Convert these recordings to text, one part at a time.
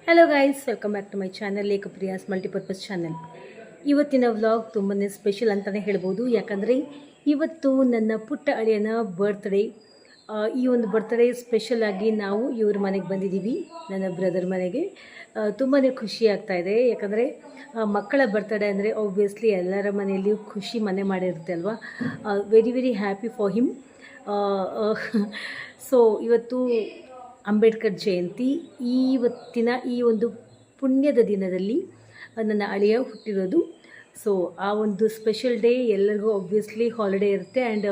Hello guys, welcome back to my channel ಏಕಪ್ರಿಯಾಸ್ multipurpose channel. ಇವತ್ತಿನ vlog ತುಂಬಾ special ಅಂತಲೇ ಹೇಳ್ಬೋದು. ಯಾಕಂದರೆ ಇವತ್ತು ನನ್ನ ಪುಟ್ಟ ಅಳಿಯನ ಬರ್ತ್ಡೇ. ಈ ಒಂದು ಬರ್ತ್ಡೇ ಸ್ಪೆಷಲಾಗಿ ನಾವು ಇವ್ರ ಮನೆಗೆ ಬಂದಿದ್ದೀವಿ, ನನ್ನ ಬ್ರದರ್ ಮನೆಗೆ. ತುಂಬಾ ಖುಷಿ ಆಗ್ತಾಯಿದೆ. ಯಾಕಂದರೆ ಮಕ್ಕಳ ಬರ್ತ್ಡೇ ಅಂದರೆ ಆಬ್ವಿಯಸ್ಲಿ ಎಲ್ಲರ ಮನೆಯಲ್ಲಿಯೂ ಖುಷಿ ಮನೆ ಮಾಡಿರುತ್ತೆ ಅಲ್ವಾ. Very very happy for him. So ಇವತ್ತು ಅಂಬೇಡ್ಕರ್ ಜಯಂತಿ. ಇವತ್ತಿನ ಈ ಒಂದು ಪುಣ್ಯದ ದಿನದಲ್ಲಿ ನನ್ನ ಅಳಿಯ ಹುಟ್ಟಿರೋದು. ಸೊ ಆ ಒಂದು ಸ್ಪೆಷಲ್ ಡೇ ಎಲ್ಲರಿಗೂ ಆಬ್ವಿಯಸ್ಲಿ ಹಾಲಿಡೇ ಇರುತ್ತೆ. ಆ್ಯಂಡ್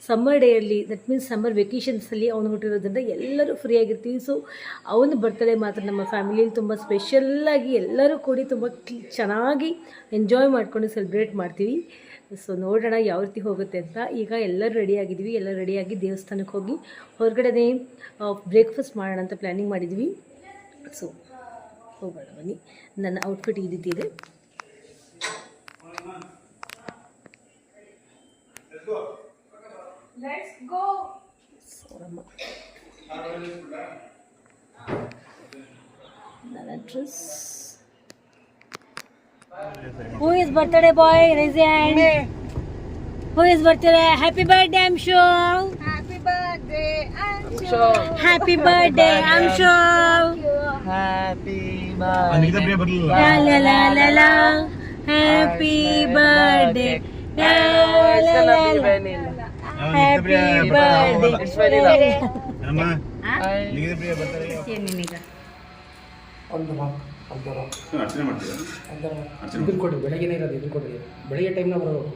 ಸಮ್ಮರ್ ಡೇಯಲ್ಲಿ, ದಟ್ ಮೀನ್ಸ್ ಸಮ್ಮರ್ ವೆಕೇಷನ್ಸಲ್ಲಿ ಅವನು ಹುಟ್ಟಿರೋದ್ರಿಂದ ಎಲ್ಲರೂ ಫ್ರೀಯಾಗಿರ್ತೀವಿ. ಸೊ ಅವನ ಬರ್ತ್ಡೇ ಮಾತ್ರ ನಮ್ಮ ಫ್ಯಾಮಿಲಿಯಲ್ಲಿ ತುಂಬ ಸ್ಪೆಷಲ್ಲಾಗಿ ಎಲ್ಲರೂ ಕೂಡಿ ತುಂಬ ಚೆನ್ನಾಗಿ ಎಂಜಾಯ್ ಮಾಡಿಕೊಂಡು ಸೆಲೆಬ್ರೇಟ್ ಮಾಡ್ತೀವಿ. ಸೊ ನೋಡೋಣ ಯಾವ ರೀತಿ ಹೋಗುತ್ತೆ ಅಂತ. ಈಗ ಎಲ್ಲರೂ ರೆಡಿಯಾಗಿದ್ವಿ. ಎಲ್ಲ ರೆಡಿಯಾಗಿ ದೇವಸ್ಥಾನಕ್ಕೆ ಹೋಗಿ ಹೊರಗಡೆ ಬ್ರೇಕ್ಫಾಸ್ಟ್ ಮಾಡೋಣ ಅಂತ ಪ್ಲ್ಯಾನಿಂಗ್ ಮಾಡಿದ್ವಿ. ಸೊ ಹೋಗೋಣ ಬನ್ನಿ. ನನ್ನ ಔಟ್ಫಿಟ್ ಈ ರೀತಿ ಇದೆ. ನನ್ನ dress. Who is birthday boy? Raise your hand. Who is birthday? Happy birthday, Amshu. Happy birthday, Amshu. Happy birthday, Amshu. Happy birthday. La la la la la. Happy birthday. La la la la. Happy birthday. It's vanilla. Amma. Niga priya birthday. ಏನಿಗ ಅರ್ಚನೆ ಮಾಡ್ತೀರಾ? ಇದನ್ನು ಕೊಡಿ, ಬೆಳಗ್ಗೆನೇ ಇರೋದು. ಇದನ್ನು ಕೊಡಿ, ಬೆಳಗ್ಗೆ ಟೈಮ್ನ ಬರೋದು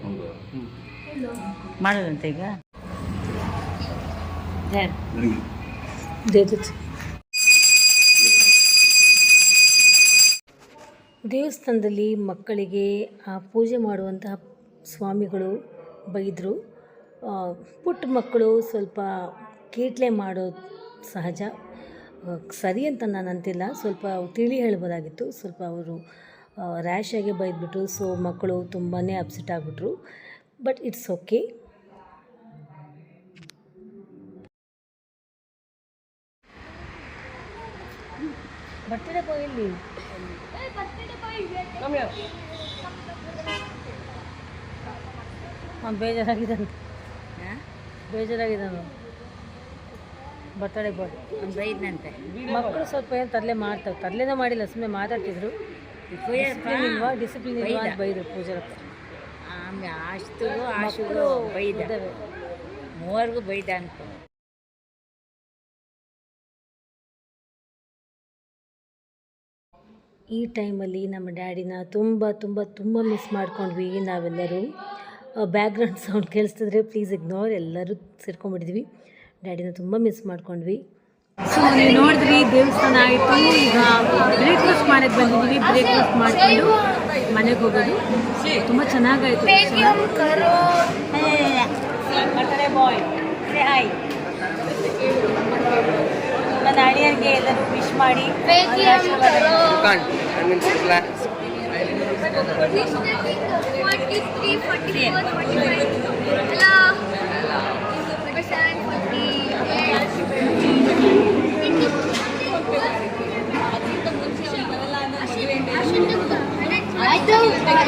ಮಾಡೋದಂತ ಈಗ. ದೇವಸ್ಥಾನದಲ್ಲಿ ಮಕ್ಕಳಿಗೆ ಪೂಜೆ ಮಾಡುವಂತಹ ಸ್ವಾಮಿಗಳು ಬೈದರು. ಪುಟ್ಟ ಮಕ್ಕಳು ಸ್ವಲ್ಪ ಕೀಟ್ಲೆ ಮಾಡೋದು ಸಹಜ, ಸರಿ ಅಂತ ನಾನು ಅಂತಿಲ್ಲ. ಸ್ವಲ್ಪ ತಿಳಿ ಹೇಳ್ಬೋದಾಗಿತ್ತು. ಸ್ವಲ್ಪ ಅವರು ರ್ಯಾಶಾಗಿ ಬೈದ್ಬಿಟ್ರು. ಸೊ ಮಕ್ಕಳು ತುಂಬಾ ಅಪ್ಸೆಟ್ ಆಗಿಬಿಟ್ರು. But it's okay. Birthday boy ಇಲ್ಲಿ ಬೇಜಾರಾಗಿದ್ದಾನೆ. Birthday boy ಬೈದ್ನಂತೆ. ಮಕ್ಕಳು ಸ್ವಲ್ಪ ಏನು ತರಲೆ ಮಾಡ್ತಾರೆ. ತರಲೆನೇ ಮಾಡಿಲ್ಲ, ಸುಮ್ಮನೆ ಮಾತಾಡ್ತಿದ್ರು. ಡಿಸಿಪ್ಲಿನ್ ಇಲ್ವಾ ಅಂತ ಬೈದರು ಪೂಜಾರಕ್ಕೆ. ಆಮೇಲೆ ಆಶುಗೂ ಬೈದ, ಮೂವರಿಗೂ ಬೈದ ಅನ್ಕೊ. ಈ ಟೈಮಲ್ಲಿ ನಮ್ಮ ಡ್ಯಾಡಿನ ತುಂಬ ತುಂಬ ತುಂಬ ಮಿಸ್ ಮಾಡ್ಕೊಂಡ್ವಿ ನಾವೆಲ್ಲರೂ. ಬ್ಯಾಕ್ಗ್ರೌಂಡ್ ಸೌಂಡ್ ಕೇಳಿಸ್ತಿದ್ರೆ ಪ್ಲೀಸ್ ಇಗ್ನೋರ್. ಎಲ್ಲರೂ ಸೇರ್ಕೊಂಡ್ಬಿಟ್ಟಿದ್ವಿ. ಡ್ಯಾಡಿನ ತುಂಬ ಮಿಸ್ ಮಾಡ್ಕೊಂಡ್ವಿ. ಸೊ ನೀವು ನೋಡಿದ್ರಿ, ದೇವಸ್ಥಾನ ಆಯಿತು. ಈಗ ಬ್ರೇಕ್ಫಾಸ್ಟ್ ಮಾಡೋಕ್ಕೆ ಬಂದಿದ್ದೀವಿ. ಬ್ರೇಕ್ಫಾಸ್ಟ್ ಮಾಡಿಕೊಂಡು ಮನೆಗೆ ಹೋಗೋದು. ತುಂಬ ಚೆನ್ನಾಗಾಯಿತು. ಬರ್ತ್ಡೇ ಬಾಯ್ ನನ್ನ ಅಳಿಯರಿಗೆ ಎಲ್ಲರೂ ವಿಶ್ ಮಾಡಿ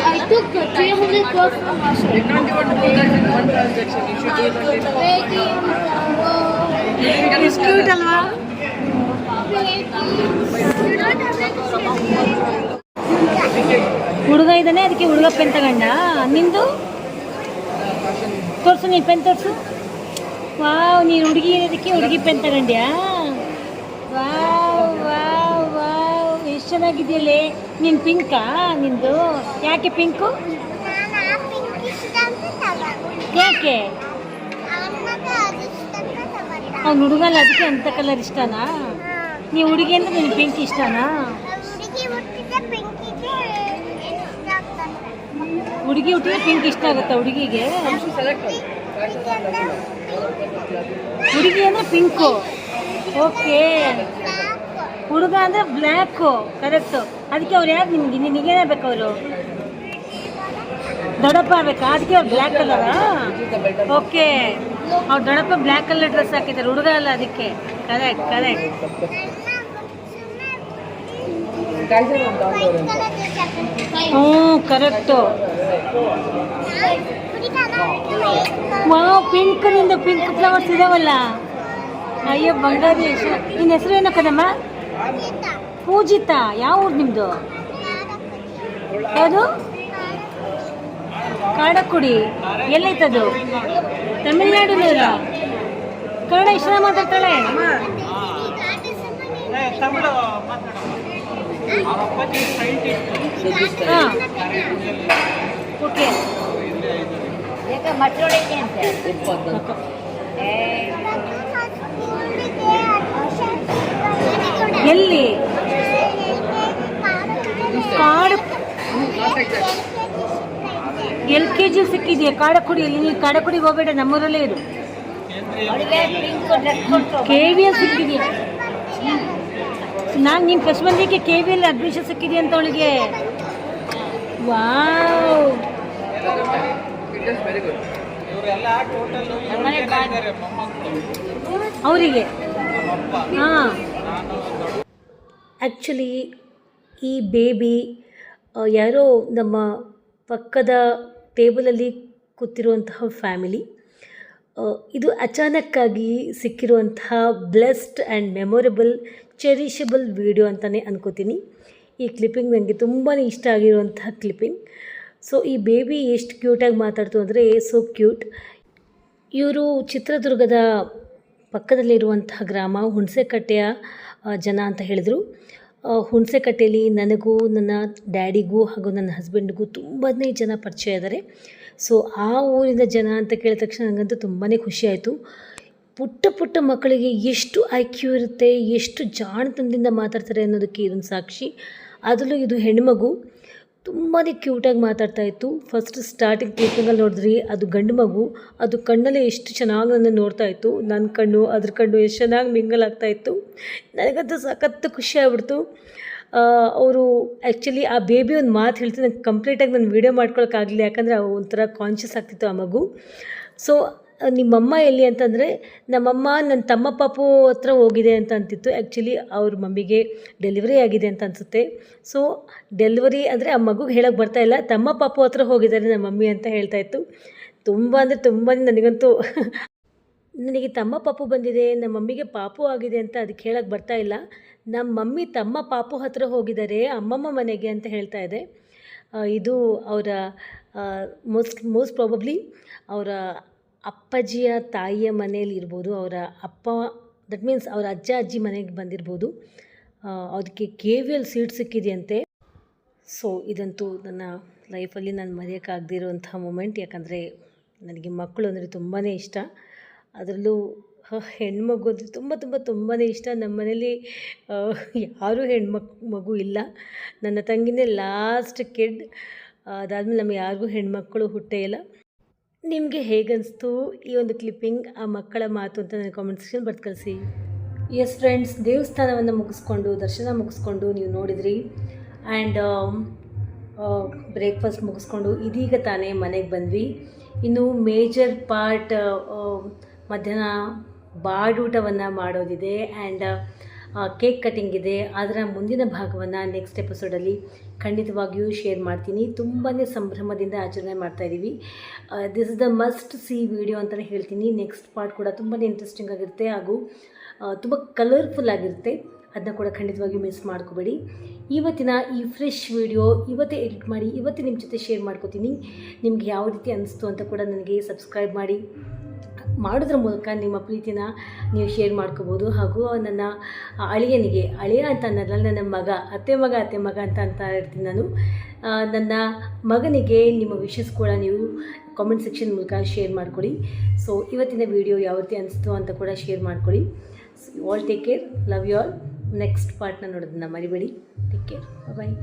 I took 300 crores from Asha. It's cute ಅಲ್ವಾ? ಹುಡುಗ ಇದ್ದಾನೆ, ಅದಕ್ಕೆ ಹುಡುಗ ಪೆನ್ ತಗೊಂಡ. ನಿಂದು ತೋರಿಸು, ನೀನು ಪೆನ್ ತೋರಿಸು. ವಾವ್, ನೀನು ಹುಡುಗಿ ಇರೋದಕ್ಕೆ ಹುಡುಗಿ ಪೆನ್ ತಗೊಂಡ್ಯಾ? ವಾವ್ ವಾವ್ ವಾವ್, ಎಷ್ಟು ಚೆನ್ನಾಗಿದೆಯಲ್ಲೇ. ನೀನು ಪಿಂಕಾ? ನಿಂದು ಯಾಕೆ ಪಿಂಕು? ಯಾಕೆ? ಅವ್ನು ಹುಡುಗಲ್ಲ, ಅದಕ್ಕೆ ಅಂಥ ಕಲರ್ ಇಷ್ಟನಾ? ನೀವು ಹುಡುಗಿ ಅಂದರೆ ನಿನ್ನ ಪಿಂಕ್ ಇಷ್ಟನಾ? ಹುಡುಗಿ ಹುಟ್ಟಿದ್ರೆ ಪಿಂಕ್ ಇಷ್ಟ ಆಗುತ್ತಾ ಹುಡುಗಿಗೆ? ಹುಡುಗಿ ಅಂದರೆ ಪಿಂಕು. ಓಕೆ. ಹುಡುಗ ಅಂದರೆ ಬ್ಲ್ಯಾಕು. ಕರೆಕ್ಟು. ಅದಕ್ಕೆ ಅವ್ರು ಯಾರು ನಿನಗೇನೇ ಬೇಕು? ಅವರು ದೊಡ್ಡಪ್ಪ ಬೇಕಾ? ಅದಕ್ಕೆ ಅವ್ರು ಬ್ಲ್ಯಾಕ್ ಕಲರಾ? ಓಕೆ. ಅವ್ರು ದೊಡ್ಡಪ್ಪ ಬ್ಲ್ಯಾಕ್ ಕಲರ್ ಡ್ರೆಸ್ ಹಾಕಿದ್ದಾರೆ, ಹುಡುಗ ಅಲ್ಲ ಅದಕ್ಕೆ. Correct correct. ಹ್ಞೂ ಕರೆಕ್ಟು. ವಾವ್, ಪಿಂಕ್ನಿಂದ ಪಿಂಕ್ ಫ್ಲವರ್ಸ್ ಇದಾವಲ್ಲ. ಅಯ್ಯೋ ಬಂಗಾರಿ, ನಿನ್ನ ಹೆಸರು ಏನೋ ಕದಮ್ಮ? ಪೂಜಿತಾ. ಯಾವ ಊರು ನಿಮ್ಮದು? ಯಾವುದು? ಕಾಡಕುಡಿ. ಎಲ್ಲೈತದು? ತಮಿಳ್ನಾಡಿನಲ್ಲ. ಕನ್ನಡ ಇಷ್ಟ ಮಾತಾಡ್ತಾಳೆ. ಹಾಂ, ಓಕೆ. ಈಗ ಮಟ್ಟೊಳಗೆ ಅಂತ ಎಲ್ಲಿ? ಕಾಡು LKG ಸಿಕ್ಕಿದೆಯಾ? ಕಾಡಕುಡಿಯಲ್ಲಿ. ನೀನು ಕಾಡಕುಡಿಗೆ ಹೋಗಬೇಡ, ನಮ್ಮೂರಲ್ಲೇ ಇರು. ಅವಳಿಗೆ ಪಿಂಕ್ ಡ್ರೆಸ್ ಕೊಟ್ಟು KVL ಸಿಕ್ಕಿದೆಯಾ? ನಾನು ನೀನು ಫಸ್ಟ್ ಬಂದಿಗೆ KVL ಅಡ್ಮಿಷನ್ ಸಿಕ್ಕಿದೆಯಾ ಅಂತ ಅವಳಿಗೆ. ವಾವ್, ಅವರಿಗೆ. ಹಾಂ, ಆ್ಯಕ್ಚುಲಿ ಈ ಬೇಬಿ ಯಾರೋ ನಮ್ಮ ಪಕ್ಕದ ಟೇಬಲಲ್ಲಿ ಕೂತಿರುವಂತಹ ಫ್ಯಾಮಿಲಿ. ಇದು ಅಚಾನಕ್ಕಾಗಿ ಸಿಕ್ಕಿರುವಂತಹ ಬ್ಲೆಸ್ಡ್ ಆ್ಯಂಡ್ ಮೆಮೊರೇಬಲ್ ಚೆರಿಷಬಲ್ ವಿಡಿಯೋ ಅಂತಲೇ ಅನ್ಕೋತೀನಿ. ಈ ಕ್ಲಿಪ್ಪಿಂಗ್ ನನಗೆ ತುಂಬಾ ಇಷ್ಟ ಆಗಿರುವಂತಹ ಕ್ಲಿಪ್ಪಿಂಗ್. ಸೊ ಈ ಬೇಬಿ ಎಷ್ಟು ಕ್ಯೂಟಾಗಿ ಮಾತಾಡ್ತು ಅಂದರೆ ಸೋ ಕ್ಯೂಟ್. ಇವರು ಚಿತ್ರದುರ್ಗದ ಪಕ್ಕದಲ್ಲಿರುವಂತಹ ಗ್ರಾಮ ಹುಣಸೆಕಟ್ಟೆಯ ಜನ ಅಂತ ಹೇಳಿದರು. ಹುಣಸೆಕಟ್ಟೆಯಲ್ಲಿ ನನಗೂ ನನ್ನ ಡ್ಯಾಡಿಗೂ ಹಾಗೂ ನನ್ನ ಹಸ್ಬೆಂಡ್ಗೂ ತುಂಬಾ ಜನ ಪರಿಚಯ ಇದ್ದಾರೆ. ಸೊ ಆ ಊರಿನ ಜನ ಅಂತ ಕೇಳಿದ ತಕ್ಷಣ ನನಗಂತೂ ತುಂಬಾ ಖುಷಿಯಾಯಿತು. ಪುಟ್ಟ ಪುಟ್ಟ ಮಕ್ಕಳಿಗೆ ಎಷ್ಟು IQ ಇರುತ್ತೆ, ಎಷ್ಟು ಜಾಣತನದಿಂದ ಮಾತಾಡ್ತಾರೆ ಅನ್ನೋದಕ್ಕೆ ಇದೊಂದು ಸಾಕ್ಷಿ. ಅದರಲ್ಲೂ ಇದು ಹೆಣ್ಮಗು ತುಂಬಾ ಕ್ಯೂಟಾಗಿ ಮಾತಾಡ್ತಾಯಿತ್ತು. ಫಸ್ಟ್ ಸ್ಟಾರ್ಟಿಂಗ್ ಕ್ಲಿಪ್ಪಿಂಗಲ್ಲಿ ನೋಡಿದ್ರಿ, ಅದು ಗಂಡು ಮಗು. ಅದು ಕಣ್ಣಲ್ಲೇ ಎಷ್ಟು ಚೆನ್ನಾಗಿ ನನ್ನ ನೋಡ್ತಾಯಿತ್ತು. ನನ್ನ ಕಣ್ಣು ಅದ್ರ ಕಣ್ಣು ಎಷ್ಟು ಚೆನ್ನಾಗಿ ಮಿಂಗಲ್ ಆಗ್ತಾಯಿತ್ತು. ನನಗಂತೂ ಸಖತ್ತು ಖುಷಿ ಆಗ್ಬಿಡ್ತು. ಅವರು ಆ್ಯಕ್ಚುಲಿ ಆ ಬೇಬಿ ಒಂದು ಮಾತು ಹೇಳ್ತೀನಿ, ನನಗೆ ಕಂಪ್ಲೀಟಾಗಿ ನಾನು ವೀಡಿಯೋ ಮಾಡ್ಕೊಳಕ್ಕಾಗಲಿಲ್ಲ, ಯಾಕಂದರೆ ಒಂಥರ ಕಾನ್ಷಿಯಸ್ ಆಗ್ತಿತ್ತು ಆ ಮಗು. ಸೊ ನಿಮ್ಮಮ್ಮ ಎಲ್ಲಿ ಅಂತಂದರೆ, ನಮ್ಮಮ್ಮ ನನ್ನ ತಮ್ಮ ಪಾಪು ಹತ್ರ ಹೋಗಿದೆ ಅಂತ ಅಂತಿತ್ತು. ಆ್ಯಕ್ಚುಲಿ ಅವ್ರ ಮಮ್ಮಿಗೆ ಡೆಲಿವರಿ ಆಗಿದೆ ಅಂತ ಅನಿಸುತ್ತೆ. ಸೊ ಡೆಲಿವರಿ ಅಂದರೆ ಆ ಮಗುಗೆ ಹೇಳೋಕ್ಕೆ ಬರ್ತಾಯಿಲ್ಲ, ತಮ್ಮ ಪಾಪು ಹತ್ರ ಹೋಗಿದ್ದಾರೆ ನಮ್ಮ ಮಮ್ಮಿ ಅಂತ ಹೇಳ್ತಾಯಿತ್ತು. ತುಂಬ ಅಂದರೆ ತುಂಬಾ ನನಗಂತೂ ನನಗೆ ತಮ್ಮ ಪಾಪು ಬಂದಿದೆ, ನಮ್ಮ ಮಮ್ಮಿಗೆ ಪಾಪು ಆಗಿದೆ ಅಂತ ಅದಕ್ಕೆ ಹೇಳೋಕ್ಕೆ ಬರ್ತಾಯಿಲ್ಲ. ನಮ್ಮ ಮಮ್ಮಿ ತಮ್ಮ ಪಾಪು ಹತ್ರ ಹೋಗಿದ್ದಾರೆ ಅಮ್ಮಮ್ಮ ಮನೆಗೆ ಅಂತ ಹೇಳ್ತಾ ಇದೆ. ಇದು ಅವರ ಮೋಸ್ಟ್ ಪ್ರಾಬಬ್ಲಿ ಅವರ ಅಪ್ಪಾಜಿಯ ತಾಯಿಯ ಮನೆಯಲ್ಲಿ ಇರ್ಬೋದು. ಅವರ ಅಪ್ಪ, ದಟ್ ಮೀನ್ಸ್ ಅವರ ಅಜ್ಜ ಅಜ್ಜಿ ಮನೆಗೆ ಬಂದಿರ್ಬೋದು. ಅದಕ್ಕೆ KVL ಸೀಟ್ ಸಿಕ್ಕಿದೆಯಂತೆ. ಸೊ ಇದಂತೂ ನನ್ನ ಲೈಫಲ್ಲಿ ನಾನು ಮರೆಯೋಕ್ಕಾಗದಿರೋಂಥ ಮೂಮೆಂಟ್. ಯಾಕಂದರೆ ನನಗೆ ಮಕ್ಕಳು ಅಂದರೆ ತುಂಬಾ ಇಷ್ಟ. ಅದರಲ್ಲೂ ಹೆಣ್ಮಗು ಅಂದರೆ ತುಂಬಾ ಇಷ್ಟ. ನಮ್ಮ ಮನೇಲಿ ಯಾರೂ ಮಗು ಇಲ್ಲ. ನನ್ನ ತಂಗಿನೇ ಲಾಸ್ಟ್ ಕಿಡ್. ಅದಾದಮೇಲೆ ನಮಗೆ ಯಾರಿಗೂ ಹೆಣ್ಮಕ್ಕಳು ಹುಟ್ಟೇ ಇಲ್ಲ. ನಿಮಗೆ ಹೇಗನ್ನಿಸ್ತು ಈ ಒಂದು ಕ್ಲಿಪ್ಪಿಂಗ್, ಆ ಮಕ್ಕಳ ಮಾತು ಅಂತ ನನಗೆ ಕಾಮೆಂಟ್ ಸೆಕ್ಷನ್ ಬರ್ದು ಕಳಿಸಿ. ಎಸ್ ಫ್ರೆಂಡ್ಸ್, ದೇವಸ್ಥಾನವನ್ನು ಮುಗಿಸ್ಕೊಂಡು, ದರ್ಶನ ಮುಗಿಸ್ಕೊಂಡು ನೀವು ನೋಡಿದ್ರಿ. ಆ್ಯಂಡ್ ಬ್ರೇಕ್ಫಾಸ್ಟ್ ಮುಗಿಸ್ಕೊಂಡು ಇದೀಗ ತಾನೇ ಮನೆಗೆ ಬಂದ್ವಿ. ಇನ್ನು ಮೇಜರ್ ಪಾರ್ಟ್ ಮಧ್ಯಾಹ್ನ ಬಾಡೂಟವನ್ನು ಮಾಡೋದಿದೆ ಆ್ಯಂಡ್ ಕೇಕ್ ಕಟ್ಟಿಂಗ್ ಇದೆ. ಅದರ ಮುಂದಿನ ಭಾಗವನ್ನು ನೆಕ್ಸ್ಟ್ ಎಪಿಸೋಡಲ್ಲಿ ಖಂಡಿತವಾಗಿಯೂ ಶೇರ್ ಮಾಡ್ತೀನಿ. ತುಂಬಾ ಸಂಭ್ರಮದಿಂದ ಆಚರಣೆ ಮಾಡ್ತಾಯಿದ್ದೀವಿ. This is the must C video ಅಂತಲೇ ಹೇಳ್ತೀನಿ. ನೆಕ್ಸ್ಟ್ ಪಾರ್ಟ್ ಕೂಡ ತುಂಬಾ ಇಂಟ್ರೆಸ್ಟಿಂಗ್ ಆಗಿರುತ್ತೆ ಹಾಗೂ ತುಂಬ ಕಲರ್ಫುಲ್ ಆಗಿರುತ್ತೆ. ಅದನ್ನ ಕೂಡ ಖಂಡಿತವಾಗಿಯೂ ಮಿಸ್ ಮಾಡ್ಕೋಬೇಡಿ. ಇವತ್ತಿನ ಈ ಫ್ರೆಶ್ ವಿಡಿಯೋ ಇವತ್ತೇ ಎಡಿಟ್ ಮಾಡಿ ಇವತ್ತೇ ನಿಮ್ಮ ಜೊತೆ ಶೇರ್ ಮಾಡ್ಕೋತೀನಿ. ನಿಮ್ಗೆ ಯಾವ ರೀತಿ ಅನ್ನಿಸ್ತು ಅಂತ ಕೂಡ ನನಗೆ ಸಬ್ಸ್ಕ್ರೈಬ್ ಮಾಡೋದ್ರ ಮೂಲಕ ನಿಮ್ಮ ಪ್ರೀತಿನ ನೀವು ಶೇರ್ ಮಾಡ್ಕೋಬೋದು. ಹಾಗೂ ನನ್ನ ಅಳಿಯನಿಗೆ, ಅಳಿಯ ಅಂತ ಅನ್ನಲ್ಲ, ನನ್ನ ಮಗ, ಅತ್ತೆ ಮಗ ಅಂತ ಇರ್ತೀನಿ ನಾನು. ನನ್ನ ಮಗನಿಗೆ ನಿಮ್ಮ ವಿಶಸ್ ಕೂಡ ನೀವು ಕಾಮೆಂಟ್ ಸೆಕ್ಷನ್ ಮೂಲಕ ಶೇರ್ ಮಾಡಿಕೊಡಿ. ಸೊ ಇವತ್ತಿನ ವಿಡಿಯೋ ಯಾವ ರೀತಿ ಅನಿಸ್ತು ಅಂತ ಕೂಡ ಶೇರ್ ಮಾಡಿಕೊಡಿ. All take care, love you all. Next ಪಾರ್ಟ್ನ ನೋಡೋದನ್ನ ಮರಿಬೇಡಿ. ಟೇಕ್ ಕೇರ್, ಬಾಯ್.